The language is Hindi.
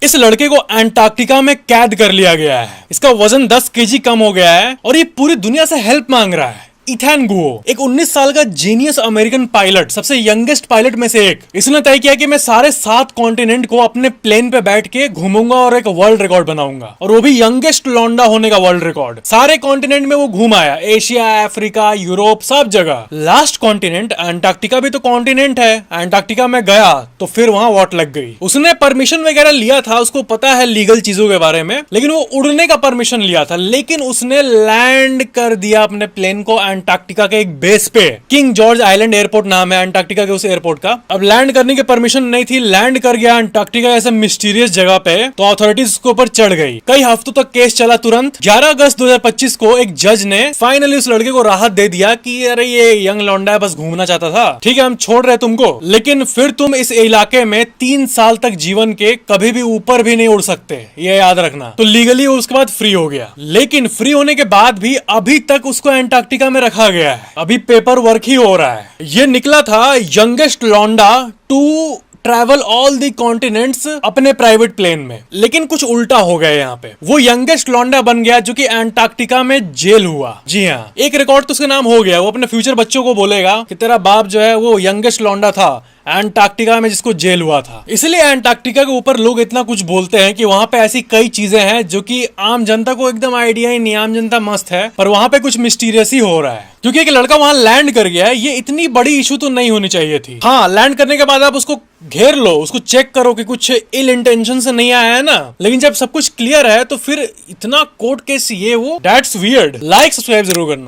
इस लड़के को अंटार्कटिका में कैद कर लिया गया है। इसका वजन 10 केजी कम हो गया है और ये पूरी दुनिया से हेल्प मांग रहा है। इथान गुओ एक 19 साल का जीनियस अमेरिकन पायलट, सबसे यंगेस्ट पायलट में से एक। इसने तय किया कि मैं सारे 7 कॉन्टिनेंट को अपने प्लेन पे बैठ के घूमूंगा और एक वर्ल्ड रिकॉर्ड बनाऊंगा, और वो भी यंगेस्ट लौंडा होने का वर्ल्ड रिकॉर्ड। सारे कॉन्टिनेंट में वो घूम आया, एशिया, अफ्रीका, यूरोप, सब जगह। लास्ट कॉन्टिनेंट अंटार्कटिका भी तो कॉन्टिनेंट है। अंटार्कटिका में गया तो फिर वहां वॉट लग गई। उसने परमिशन वगैरह लिया था, उसको पता है लीगल चीजों के बारे में, लेकिन वो उड़ने का परमिशन लिया था, लेकिन उसने लैंड कर दिया अपने प्लेन को अंटार्कटिका के एक बेस पे। किंग जॉर्ज आइलैंड एयरपोर्ट नाम है अंटार्कटिका के उस एयरपोर्ट का। अब लैंड करने की परमिशन नहीं थी, लैंड कर गया अंटार्कटिका ऐसे मिस्टीरियस जगह पे, तो अथॉरिटीज उसके ऊपर चढ़ गई। कई हफ्तों तक केस चला। तुरंत 11 अगस्त 2025 को एक जज ने फाइनली उस लड़के को राहत दे दिया कि अरे ये यंग लौंडा है, बस घूमना चाहता था, ठीक है हम छोड़ रहे तुमको, लेकिन फिर तुम इस इलाके में 3 साल तक जीवन के कभी भी ऊपर भी नहीं उड़ सकते, ये याद रखना। तो लीगली उसके बाद फ्री हो गया, लेकिन फ्री होने के बाद भी अभी तक उसको अंटार्कटिका में रखा गया है। अभी पेपर वर्क ही हो रहा है। ये निकला था यंगेस्ट लौंडा to travel all the continents अपने प्राइवेट प्लेन में, लेकिन कुछ उल्टा हो गया यहाँ पे। वो यंगेस्ट लौंडा बन गया जो कि अंटार्कटिका में जेल हुआ। जी हाँ, एक रिकॉर्ड तो उसके नाम हो गया। वो अपने फ्यूचर बच्चों को बोलेगा कि तेरा बाप जो है वो यंगेस्ट लौंडा था अंटार्कटिका में जिसको जेल हुआ था। इसलिए अंटार्कटिका के ऊपर लोग इतना कुछ बोलते हैं कि वहां पे ऐसी कई चीजें हैं जो कि आम जनता को एकदम आइडिया ही नहीं। आम जनता मस्त है, पर वहां पे कुछ मिस्टीरियस ही हो रहा है, क्योंकि एक लड़का वहां लैंड कर गया है। ये इतनी बड़ी इशू तो नहीं होनी चाहिए थी। हाँ, लैंड करने के बाद आप उसको घेर लो, उसको चेक करो कि कुछ इल इंटेंशन से नहीं आया है ना, लेकिन जब सब कुछ क्लियर है तो फिर इतना कोर्ट केस ये वो, दैट्स वियर्ड। लाइक सब्सक्राइब जरूर करना।